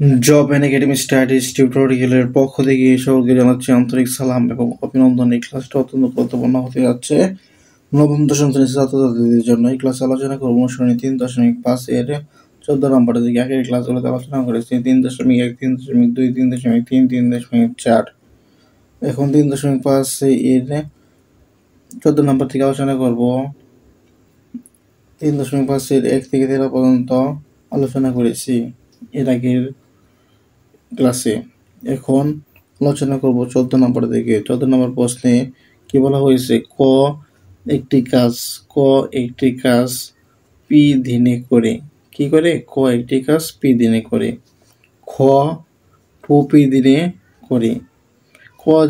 Job and academy studies টিউটোরিয়ালের পক্ষ থেকে সকলকে জানাচ্ছি আন্তরিক সালাম এবং অভিনন্দন। এই ক্লাসটা অত্যন্ত গুরুত্বপূর্ণ হতে যাচ্ছে নবম দশম শ্রেণীর ছাত্রছাত্রীদের জন্য। এই ক্লাসে আলোচনা করব অনুসরণী 3.5 এর 14 নম্বরের দিকে। আগের ক্লাসগুলোতে আলোচনা করেছি 3.1, 3.2, 3.3, 3.4। এখন 3.5 এর 14 নম্বর থেকে আলোচনা করব। 3.5 এর 1 থেকে 13 পর্যন্ত আলোচনা করেছি এর আগের ক্লাসে। এখন আলোচনা করব 14 নম্বর থেকে। 14 নম্বর প্রশ্নে কি বলা হয়েছে? একটি কাজ পি দিনে করে। কি করে? একটি কাজ পি দিনে করে। খ 2p দিনে করে।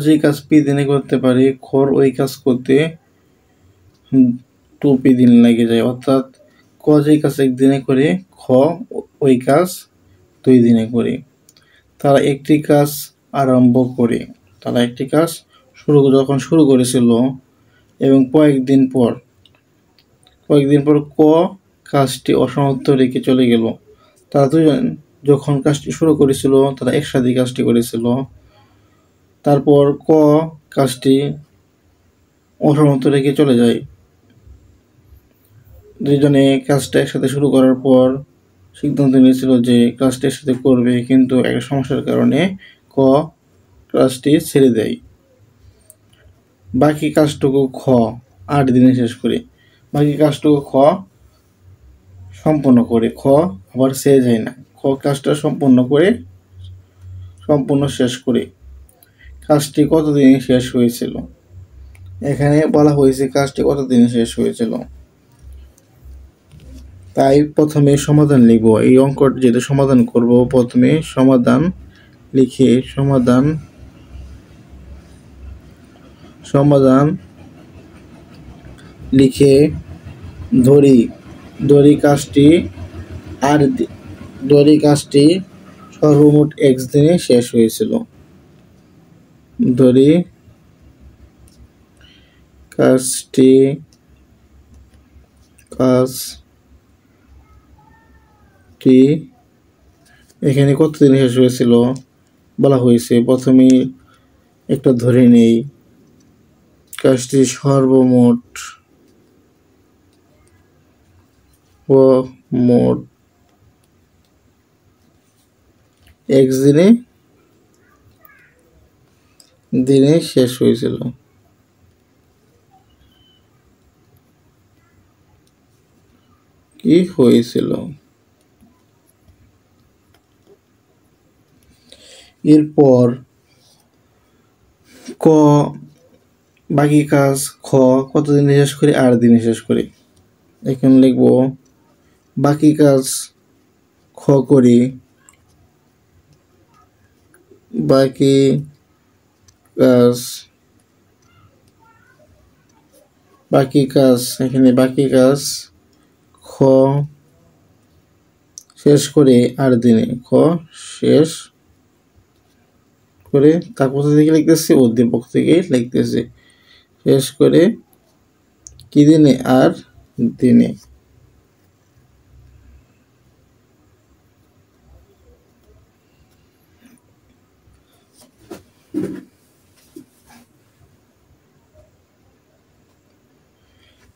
যে কাজ পি দিনে করতে পারে, ওই কাজ করতে 2p দিন লেগে যায়। অর্থাৎ যে কাজ একদিনে করে, ওই কাজ 2 দিনে করে। তারা একটি কাজ আরম্ভ করে। যখন শুরু করেছিল এবং কয়েকদিন পর কাজটি অসমাপ্ত রেখে চলে গেল। তারা দুজন যখন কাজটি শুরু করেছিল তারা একসাথে কাজটি করেছিল। তারপর কাজটি অসমাপ্ত রেখে চলে যায়। দুজনে কাজটা একসাথে শুরু করার পর সিদ্ধান্ত নিয়েছিল যে কাজটি একসাথে করবে, কিন্তু একটা সমস্যার কারণে কাজটি ছেড়ে দেয়। বাকি কাজটুকু 8 দিনে শেষ করে। বাকি কাজটুকু সম্পন্ন করে। আবার ছেড়ে যায় না। কাজটা সম্পূর্ণ শেষ করে। কাজটি কতদিনে শেষ হয়েছিল? এখানে বলা হয়েছে কাজটি কতদিনে শেষ হয়েছিল। তাই প্রথমে সমাধান লিখব। এই অঙ্কটি যেহেতু সমাধান করব, প্রথমে সমাধান লিখে ধরি কাজটি সর্বমোট x দিনে শেষ হয়েছিল। ধরি কাজটি এখানে কত দিনে শেষ হয়েছিল বলা হয়েছে। প্রথমে একটা ধরে নেই, কাজটি সর্বমোট x দিনে শেষ হয়েছিল। কি হয়েছিল? এরপর বাকি কাজ কত দিনে শেষ করে? 8 দিনে শেষ করে। এখানে লিখব বাকি কাজ করি। বাকি কাজ শেষ করে 8 দিনে। শেষ করে, তার কোথা থেকে লিখতেছি? উদ্দীপক থেকে লিখতেছি। শেষ করে কি দিনে? 8 দিনে।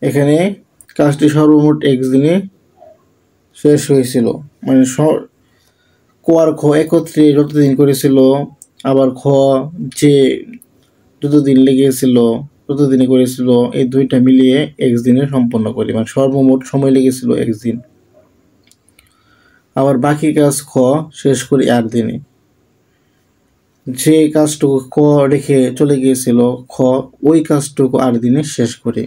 এখানে কাজটি সর্বমোট x দিনে শেষ হয়েছিল। মানে আর একত্রে যতদিন করেছিল, আবার যে যতদিন লেগেছিল ততদিনে করেছিল, এই দুইটা মিলিয়ে x দিনে সম্পন্ন করি। মানে সর্বমোট সময় লেগেছিল x দিন। আবার বাকি কাজ শেষ করি 8 দিনে। যে কাজটুকু রেখে চলে গিয়েছিল ওই কাজটুকু 8 দিনে শেষ করে।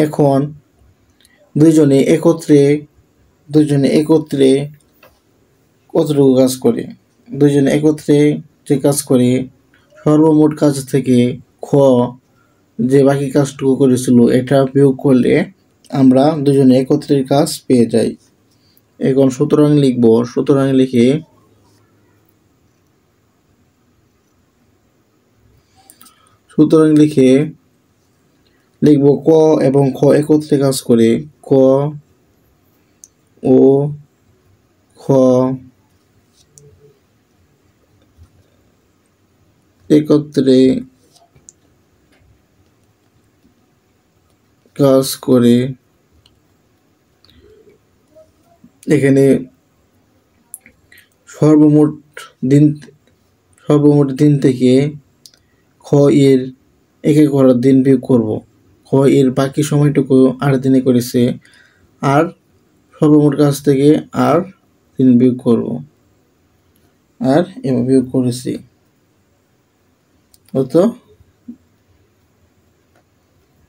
এখন দুইজনে একত্রে কতটুকু কাজ করে? দুইজনে একত্রে যে কাজ করে, সর্বমোট কাজ থেকে যে বাকি কাজটুকু করেছিল এটা বিয়োগ করলে আমরা দুজনে একত্রে কাজ পেয়ে যাই। এখন সুতরাং লিখে লিখব এবং একত্রে কাজ করে। ও একত্রে কাজ করে এখানে সর্বমোট দিন থেকে খ এর একে করার দিন বিয়োগ করব। খ এর বাকি সময়টুকু 8 দিনে করেছে, আর সর্বমোট কাজ থেকে আর দিন বিয়োগ করব, আর এভাবে বিয়োগ করেছি। কত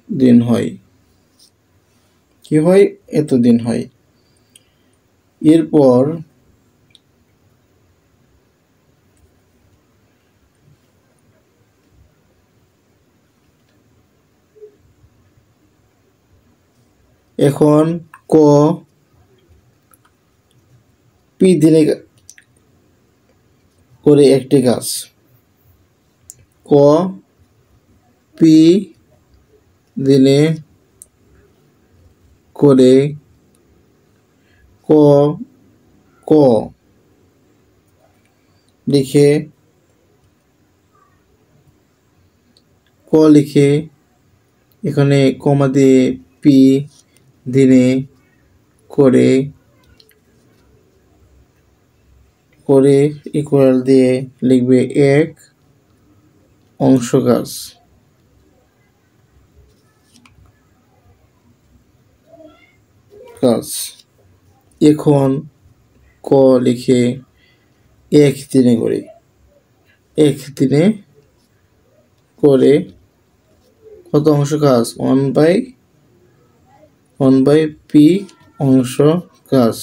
দিন হয়, কি হয়, এত দিন হয়। এরপর এখন ক পি দিনে করে একটি কাজ, ক পি দিনে করে ক ক লিখে এখানে কমা দিয়ে পি দিনে করে ইকুয়াল দিয়ে লিখবে এক অংশ কাজ। এখন ক লিখে এক দিনে করে কত অংশ কাজ, 1/1 পি অংশ কাজ।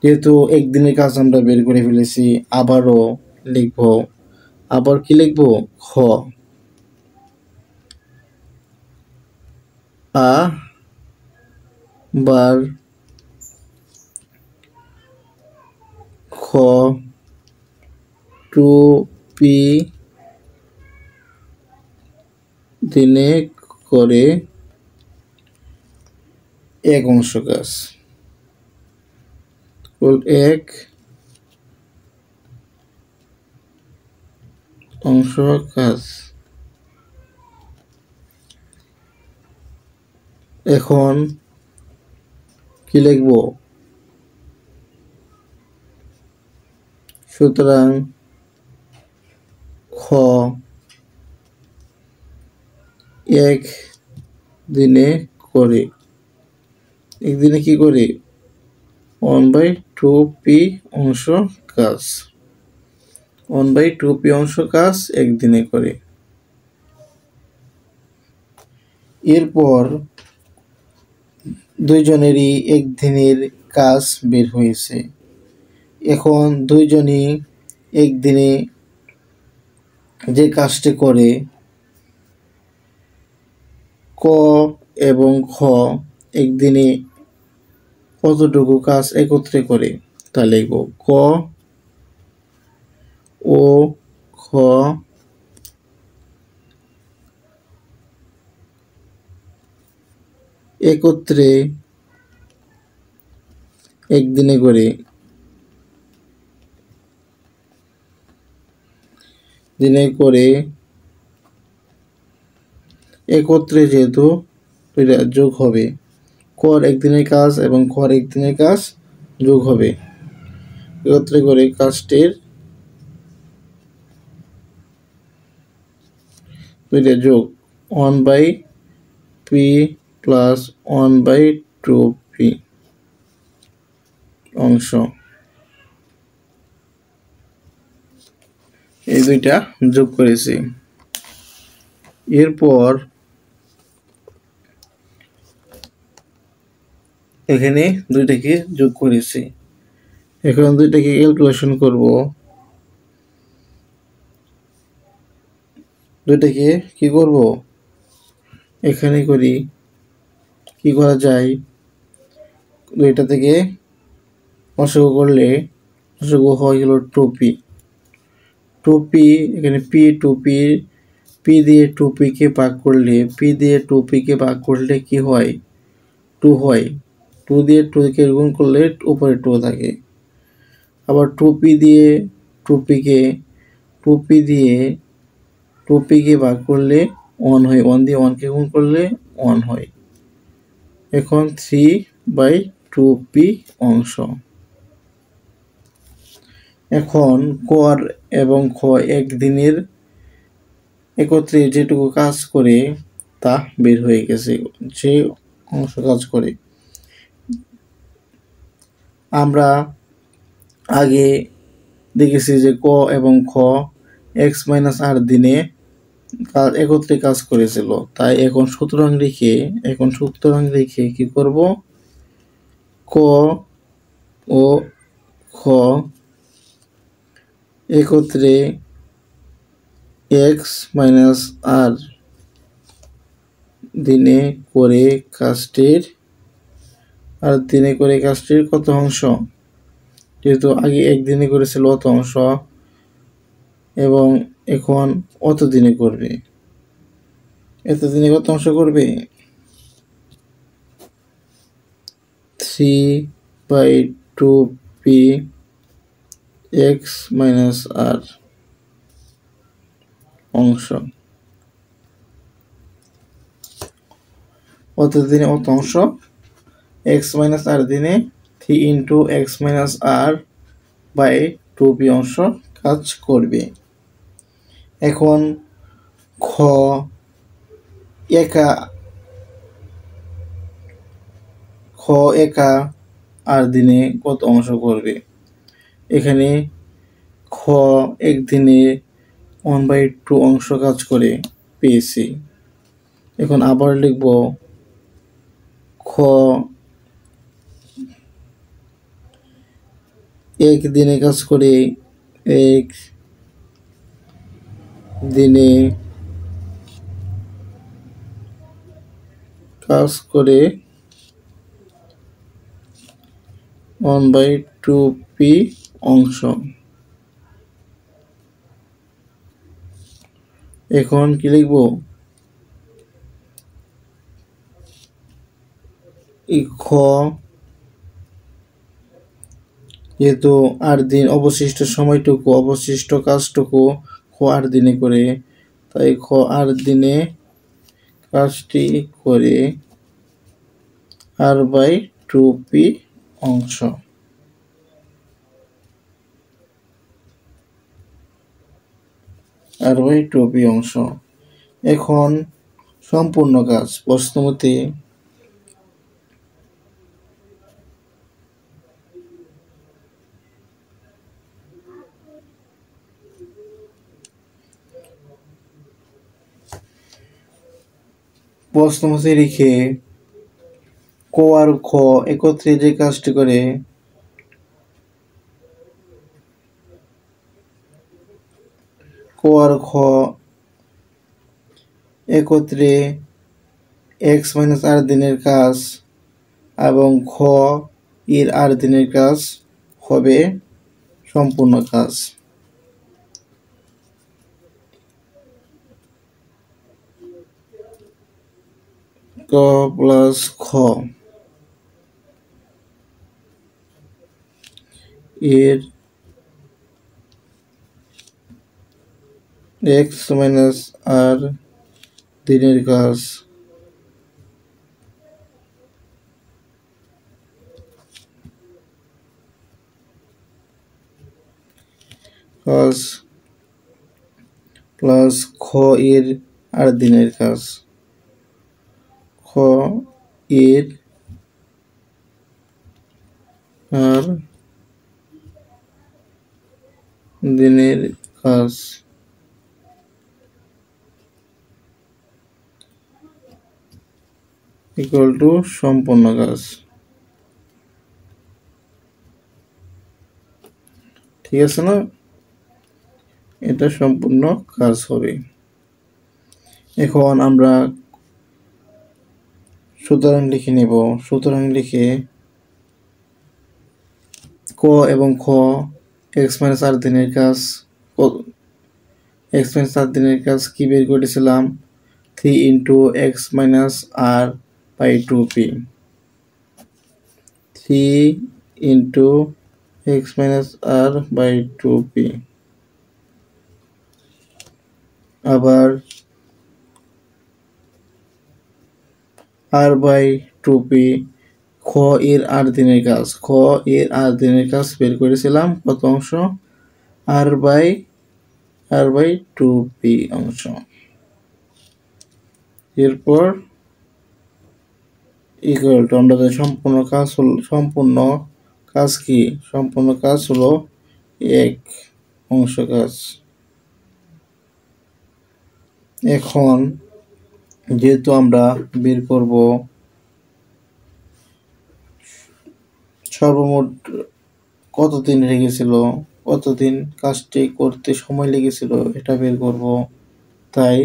যেহেতু একদিনের কাজ আমরা বের করে ফেলেছি, আবারও লিখব, আবার কি লিখব, খ বার খ টু পি দিনে করে এক অংশ কাজ, এক অংশ কাজ। এখন কি লিখব, সুতরাং খ এক দিনে করে, একদিনে কি করে, 1/2 পি অংশ কাজ, 1/2 পি অংশ কাজ একদিনে করে। এরপর দুইজনেরই একদিনের কাজ বের হয়েছে। এখন দুইজনই একদিনে যে কাজটি করে, ক এবং খ একদিনে কতটুকু কাজ একত্রে করে তা লিখব, ক ও খ একত্রে একদিনে করে একত্রে যেহেতু এটা যোগ হবে, কর একদিনের কাজ এবং খর একদিনের কাজ যোগ হবে, একত্রে করে কাজটির দুইটা যোগ 1/p প্লাস 1/2p অংশ, এই দুইটা যোগ করেছি। এরপর এখানে দুইটাকে যোগ করেছি, এখন দুইটাকে ক্যালকুলেশন করব, দুইটাকে কি করব, এখানে করি, কি করা যায়, দুইটা থেকে লসাগু করলে লসাগু হয় হলো 2p, এখানে পি দিয়ে 2p কে ভাগ করলে কি হয়, 2 হয়, 2 দিয়ে 2 কে গুণ করলে উপরে 2 থাকে, আবার 2p দিয়ে 2p 2p দিয়ে 2p কে ভাগ করলে 1 হয়, 1 দিয়ে 1 কে গুণ করলে 1 হয়। এখন 3/2p অংশ। এখন ক এবং খ একদিনের একত্রে যেটুকু কাজ করে তা বের হয়ে গেছে, যে অংশ কাজ করে। আমরা আগে দেখেছি যে ক এবং খ x-r দিনে একত্রে কাজ করেছিল, তাই এখন সুতরাং লিখে কি করব, ক ও খ একত্রে x-r দিনে করে কাজটির কত অংশ, যেহেতু আগে একদিনে করেছিল অত অংশ এবং এখন অত দিনে করবে, এত দিনে কত অংশ করবে, 3/2p x-r অংশ। অত দিনে অত অংশ x-r দিনে 3 × x-r/2p অংশ কাজ করবে। এখন খ একা আর দিনে কত অংশ করবে, এখানে খ একদিনে 1/2 অংশ কাজ করে পেয়েছি। এখন আবার লিখব, খ একদিনে কাজ করে 1/2p অংশ। এখন কি লিখব, খ যেহেতু 8 দিন অবশিষ্ট কাজটুকু খ 8 দিনে করে, তাই খ 8 দিনে কাজটি করে r/2p অংশ। r/2p অংশ। এখন সম্পূর্ণ কাজ প্রশ্নমতে লিখে ক আর খ একত্রে যে কাজটি করে একত্রে x-r দিনের কাজ এবং খ এর r দিনের কাজ হবে সম্পূর্ণ কাজ। ক প্লাস খ এর x-r দিনের কাজ প্লাস খ এর আর দিনের কাজ, খ এর আর দিনের কাজ ইকুয়াল টু সম্পূর্ণ কাজ। ঠিক আছে না, এটা সম্পূর্ণ কাজ হবে। এখন আমরা সুতরাং লিখে নেব। সুতরাং লিখে ক এবং খ x-r দিনের কাজ কি বের করেছিলাম, 3 × x-r/2p, 3 × x-r/2p। আবার r/2p খ এর 8 দিনের কাজ, খ এর 8 দিনের কাজ বের করেছিলাম কত অংশ, r/2p অংশ। এরপর ইকুয়াল টু আমরা সম্পূর্ণ কাজ কি, সম্পূর্ণ কাজ হলো 1 অংশ কাজ। এখন যেহেতু আমরা বের করব সর্বমোট কতদিন লেগেছিল, কতদিন কাজটি করতে সময় লেগেছিল এটা বের করব, তাই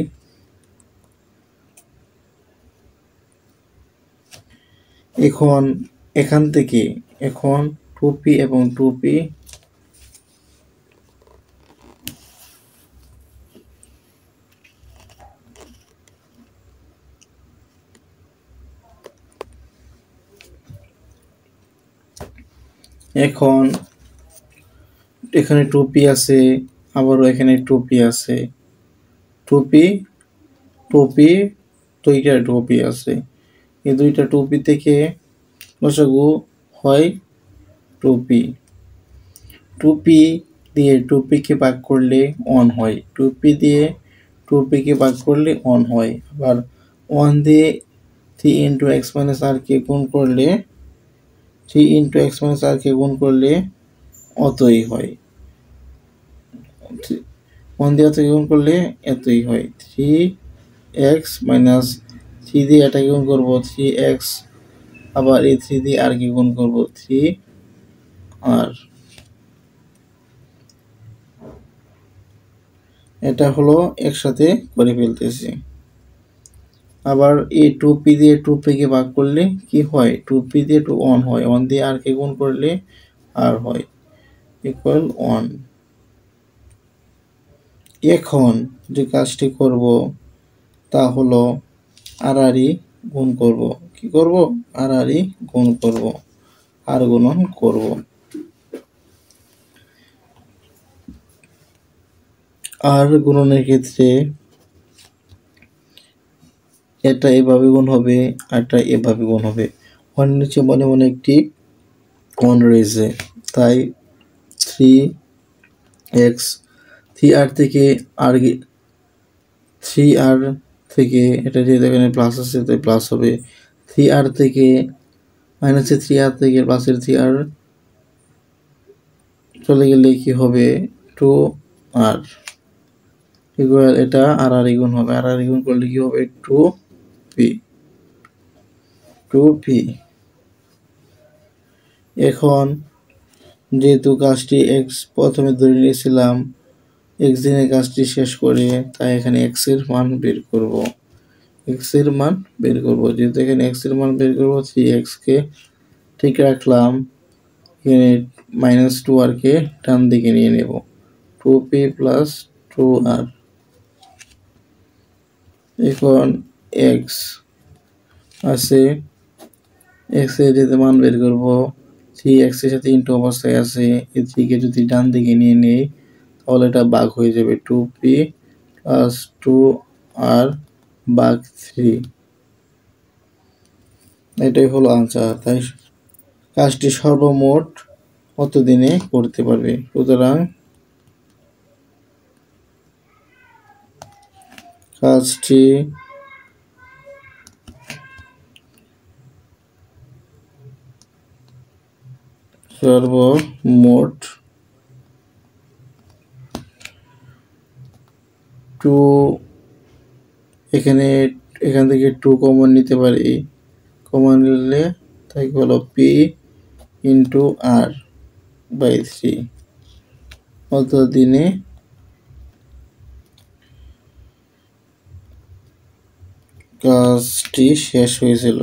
এখান থেকে 2p এবং 2p এখন এখানে 2p আছে, আবারও এখানে 2p আছে, 2p দুইটা 2p আছে, এই দুইটা 2p থেকে লসাগু হয় 2p, 2p দিয়ে 2p কে ভাগ করলে 1 হয়, 2p দিয়ে 2p কে ভাগ করলে 1 হয়, আবার 1 দিয়ে 3 into x minus r কে গুণ করলে 3 into x minus r কে গুণ করলে অতই হয়, 1 দিয়ে অতই গুণ করলে এতই হয়, 3x minus 3 দিয়ে এটাকে গুণ করব 3x, আবার এই 3 দিয়ে r কে গুণ করব 3r, এটা হলো একসাথে করে ফেলতেছি। আবার এই 2p দিয়ে 2p কে ভাগ করলে কি হয়, 2p দিয়ে 1 হয়, 1 দিয়ে r কে গুণ করলে r হয়, ইকুয়াল 1। এখন যে কাজটি করব তা হলো আড়াআড়ি গুণ করব, কি করব, আড়াআড়ি গুণ করব, আর গুণন করব। আর গুণনের ক্ষেত্রে এটা এভাবে গুণ হবে, আর এটা এভাবে গুণ হবে, 1 নিচে মনে মনে একটি 1 রয়েছে, তাই 3x 3r থেকে r 3r থেকে এটা যেহেতু এখানে প্লাস আছে তাই প্লাস হবে, 3r থেকে মাইনাসের 3r থেকে প্লাসের 3r চলে গেলে কি হবে 2r, ইকুয়াল এটা আর গুণ হবে, আর গুণ করলে কি হবে 2p। এখন যেহেতু কাজটি x প্রথমে ধরে নিয়েছিলাম, x দিনের কাজটি শেষ করে, তাই এখানে x এর মান বের করব, যেহেতু এখানে x এর মান বের করব, 3x কে ঠিক রাখলাম, এখানে -2r কে ডান দিকে নিয়ে নেব, 2p plus 2r, এখন x আছে, x এর যেতে মান বের করব, 3x এর সাথে ইনটু অবস্থায় আছে, এই 3 কে যদি ডান দিকে নিয়ে নেই তাহলে এটা ভাগ হয়ে যাবে, 2p plus 2r ভাগ 3, এটাই হলো আনসার। তাই কাজটি সর্বমোট কত দিনে করতে পারবে, সুতরাং কাজটি সর্বমোট 2, এখান থেকে 2 কমন নিতে পারি, কমন নিলে তাই হলো p ইন্টু r বাই 3, কত দিনে কাজটি শেষ হয়েছিল।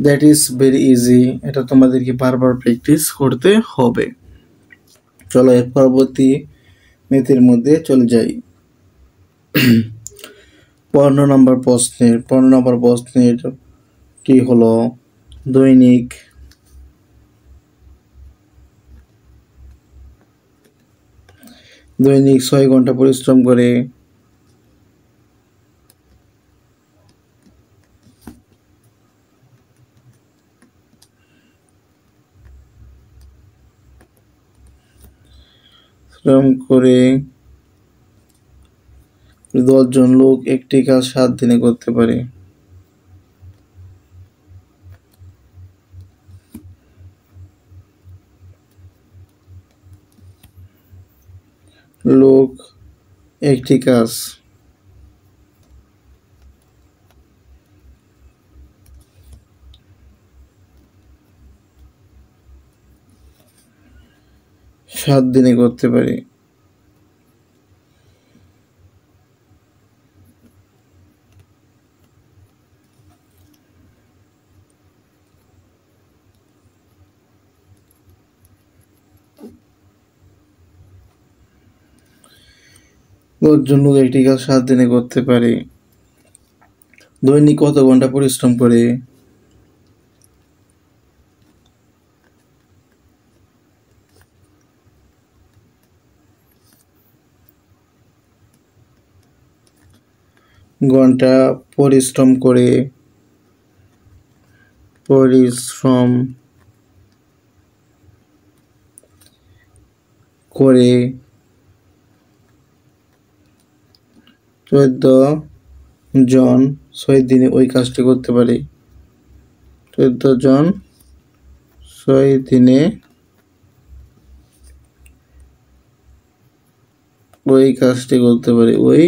দ্যাট ইজ ভেরি ইজি, এটা তোমাদেরকে বারবার প্র্যাকটিস করতে হবে। চলো এর পরবর্তী মেথের মধ্যে চলে যাই। 15 নম্বর প্রশ্নের টি হলো দৈনিক দৈনিক 6 ঘন্টা পরিশ্রম করে শ্রম করে 10 জন লোক একটি কাজ 7 দিনে করতে পারে। লোক একটি কাজ 7 দিনে করতে পারে। 10 জন লোক একটি কাজ 7 দিনে করতে পারে। দৈনিক কত ঘন্টা পরিশ্রম করে? ঘন্টা পরিশ্রম করে পরিশ্রম করে 14 জন 6 দিনে ওই কাজটি করতে পারে। 14 জন 6 দিনে ওই কাজটি করতে পারে। ওই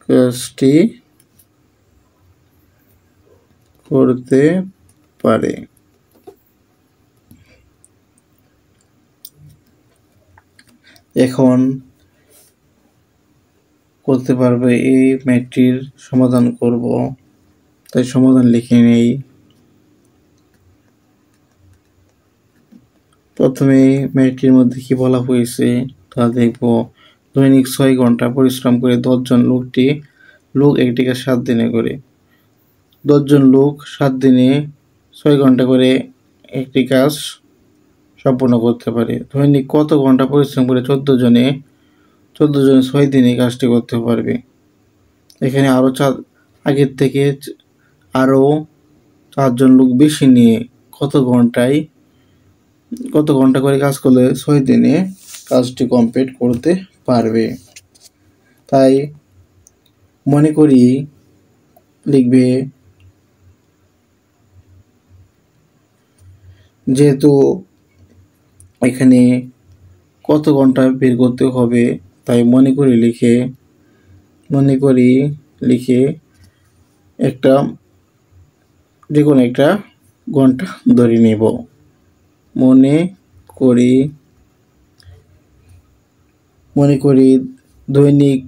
কাজটি করতে পারে। এখন করতে পারবে এই ম্যাথটির সমাধান করব, তাই সমাধান লিখে নেই। প্রথমে ম্যাথটির মধ্যে কি বলা হয়েছে তা দেখব। দৈনিক 6 ঘন্টা পরিশ্রম করে 10 জন লোক একটি কাজ 7 দিনে করে। 10 জন লোক 7 দিনে 6 ঘন্টা করে একটি কাজ সম্পূর্ণ করতে পারে। দৈনিক কত ঘন্টা পরিশ্রম করে 14 জনে 6 দিনে কাজটি করতে পারবে। এখানে আগের থেকে আরও 4 জন লোক বেশি নিয়ে কত ঘন্টা করে কাজ করলে 6 দিনে কাজটি কমপ্লিট করতে পারবে। তাই মনে করি লিখবে, যেহেতু এখানে কত ঘন্টা বের করতে হবে, তাই মনে করি লিখে একটা যে কোনো একটা ঘন্টা ধরে নেব। মনে করি দৈনিক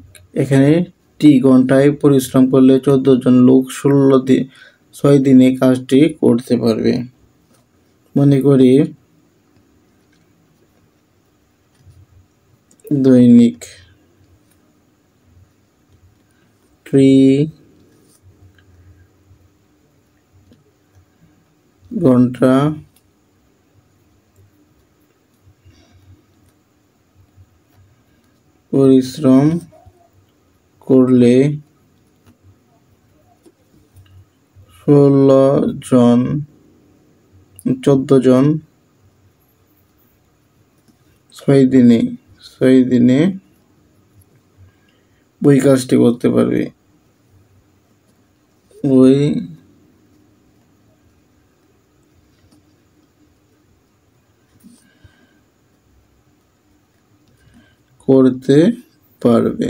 এখানে টি ঘন্টায় পরিশ্রম করলে 14 জন লোক 6 দিনে কাজটি করতে পারবে। মনে করি দৈনিক টি ঘন্টা পরিশ্রম করলে 14 জন 6 দিনে ওই কাজটি করতে পারবে। ওই করতে পারবে।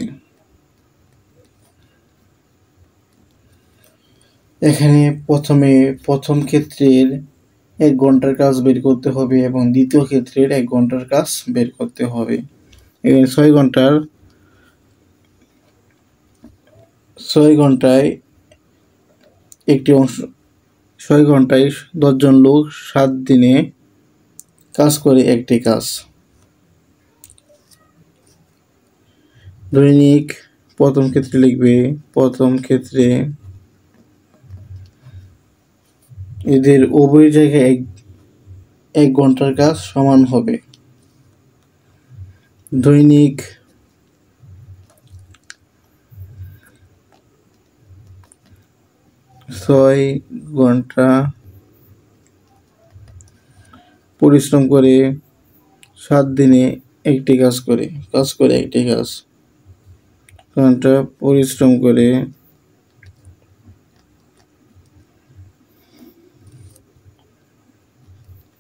এখানে প্রথম ক্ষেত্রের 1 ঘন্টার কাজ বের করতে হবে এবং দ্বিতীয় ক্ষেত্রের 1 ঘন্টার কাজ বের করতে হবে। এখানে 6 ঘন্টায় একটি অংশ 6 ঘন্টায় 10 জন লোক 7 দিনে কাজ করে একটি কাজ। দৈনিক প্রথম ক্ষেত্রে লিখবে, প্রথম ক্ষেত্রে এদের উভয় জায়গায় এক ঘন্টার কাজ সমান হবে। দৈনিক 6 ঘন্টা পরিশ্রম করে 7 দিনে একটি কাজ করে একটি কাজ ঘন্টা পরিশ্রম করে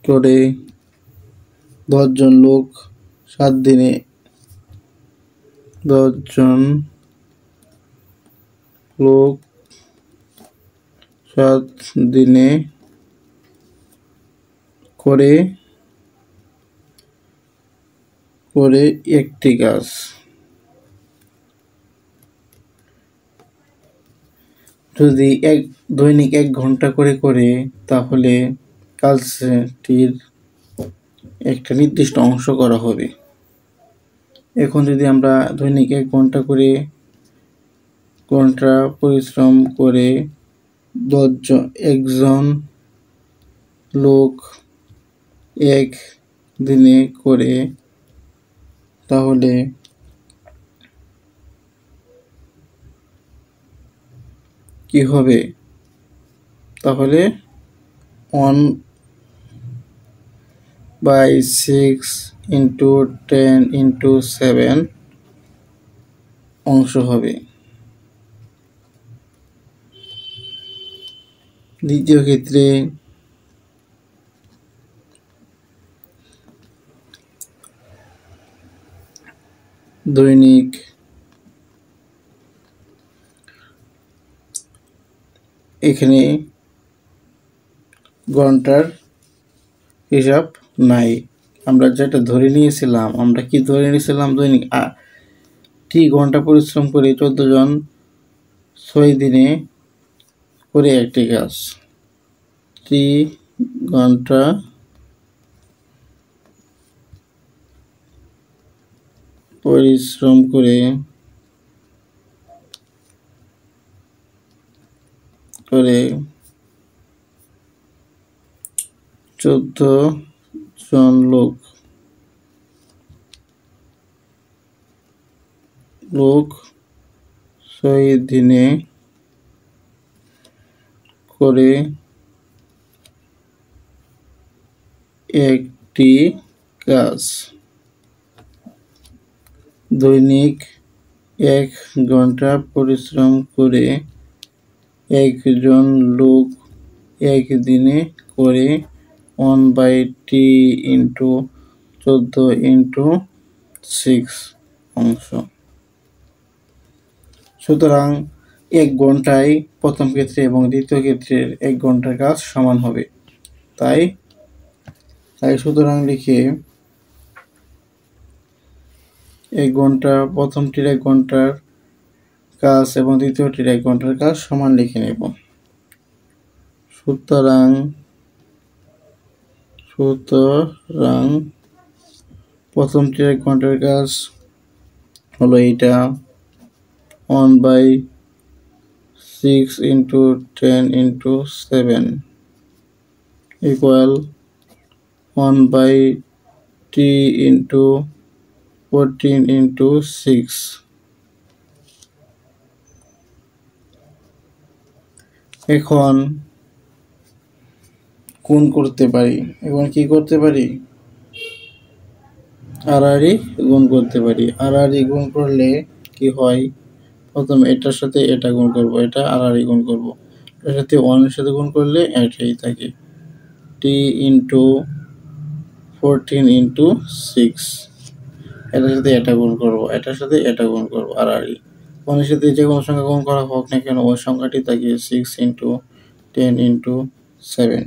করে 10 জন লোক 7 দিনে 10 জন লোক 7 দিনে করে একটি কাজ। যদি দৈনিক 1 ঘন্টা করে তাহলে কাজটির একটা নির্দিষ্ট অংশ করা হবে। এখন যদি আমরা দৈনিক 1 ঘন্টা করে পরিশ্রম করে একজন লোক 1 দিনে করে তাহলে কি হবে? তাহলে 1/6 × 10 × 7 অংশ হবে। দ্বিতীয় ক্ষেত্রে দৈনিক এখানে ঘন্টার হিসাব নাই, আমরা যেটা ধরে নিয়েছিলাম, আমরা কি ধরে নিয়েছিলাম? দৈনিক টি ঘন্টা পরিশ্রম করে 14 জন 6 দিনে করে একটি কাজ। টি ঘন্টা পরিশ্রম করে 14 জন লোক 6 দিনে করে একটি কাজ। দৈনিক 1 ঘন্টা পরিশ্রম করে একজন লোক 1 দিনে করে 1/t × 14 × 6 অংশ। সুতরাং 1 ঘন্টায় প্রথম ক্ষেত্রে এবং দ্বিতীয় ক্ষেত্রের 1 ঘন্টার কাজ সমান হবে। তাই সুতরাং লিখে 1 ঘন্টা প্রথমটির 1 ঘন্টার কাজ এবং দ্বিতীয়টির 1 ঘন্টার কাজ সমান লিখে নেব। সুতরাং প্রথমটির 1 ঘন্টার কাজ হলো এইটা 1/6 × 10 × 7 equal 1/t × 14 × 6। এখন গুণ করতে পারি। এখন কি করতে পারি? আড়াআড়ি গুণ করতে পারি। আড়াআড়ি গুণ করলে কি হয়? প্রথমে এটার সাথে এটা গুণ করব, এটা আড়াআড়ি গুণ করব। এটার সাথে 1 এর সাথে গুণ করলে এটাই থাকে। t × 14 × 6 এটার সাথে এটা গুণ করব, এটার সাথে এটা গুণ করব আড়াআড়ি। 1 এর সাথে যে কোনো সংখ্যা গুণ করা হোক না কেন ওই সংখ্যাটি থাকে 6 × 10 × 7।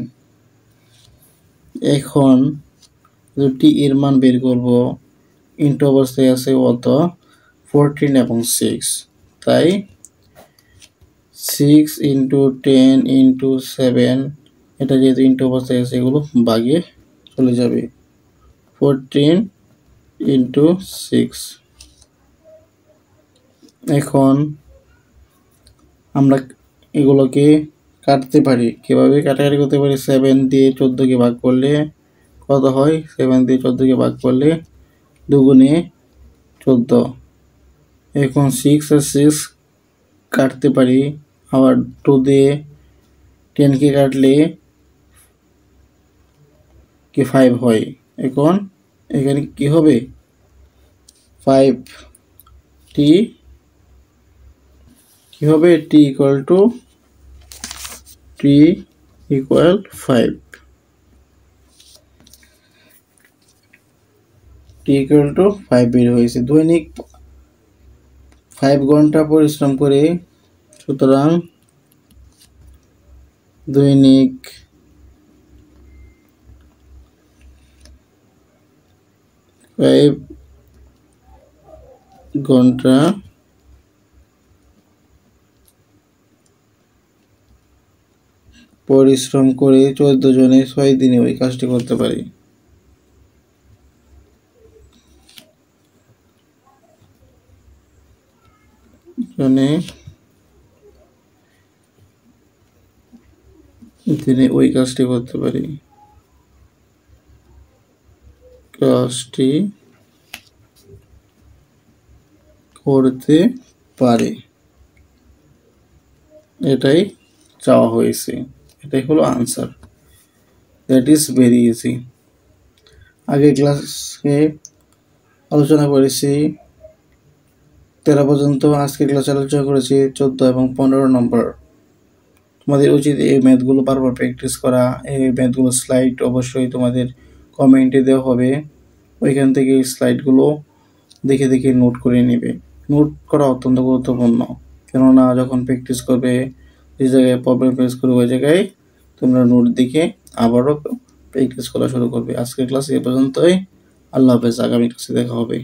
এখন টি এর মান বের করব, ইনটু অবস্থায় আছে কত? 14 এবং 6, তাই 6 × 10 × 7 এটা যেহেতু ইনটু অবস্থায় আছে এগুলো ভাগে চলে যাবে। 14 × 6। এখন আমরা এগুলোকে কাটতে পারি। কীভাবে কাটাকাটি করতে পারি? 7 দিয়ে 14কে ভাগ করলে কত হয়? 7 দিয়ে 14কে ভাগ করলে 2 গুণে 14। এখন 6 আর 6 কাটতে পারি, আবার 2 দিয়ে 10কে কাটলে কি 5 হয়। এখন এখানে কি হবে? 5t কি হবে? t equal 5। t equal to 5 বের হয়েছে। দৈনিক 5 ঘন্টা পরিশ্রম করে, সুতরাং দৈনিক 5 ঘন্টা পরিশ্রম করে 14 জনে 6 দিনে ওই কাজটি করতে পারি। দিনে ওই কাজটি করতে পারি। কাজটি করতে পারে, এটাই চাওয়া হয়েছে। এটাই হলো answer. That is very easy. আগে ক্লাসে আলোচনা করেছি 13 পর্যন্ত, আজকে ক্লাসে আলোচনা করেছি 14 এবং 15 নম্বর। তোমাদের উচিত এই ম্যাথগুলো বারবার প্র্যাকটিস করা। এই ম্যাথগুলো স্লাইড অবশ্যই তোমাদের কমেন্টে দেওয়া হবে, ওইখান থেকে এই স্লাইডগুলো দেখে দেখে নোট করে নেবে। নোট করা অত্যন্ত গুরুত্বপূর্ণ, কেননা যখন প্র্যাকটিস করবে, যে জায়গায় প্রবলেম ফেস করবে ওই জায়গায় তোমরা নোট দেখে আবারও প্র্যাকটিস করা শুরু করবে। আজকের ক্লাস এ পর্যন্তই। আল্লাহ হাফেজ। আগামী ক্লাসে দেখা হবে।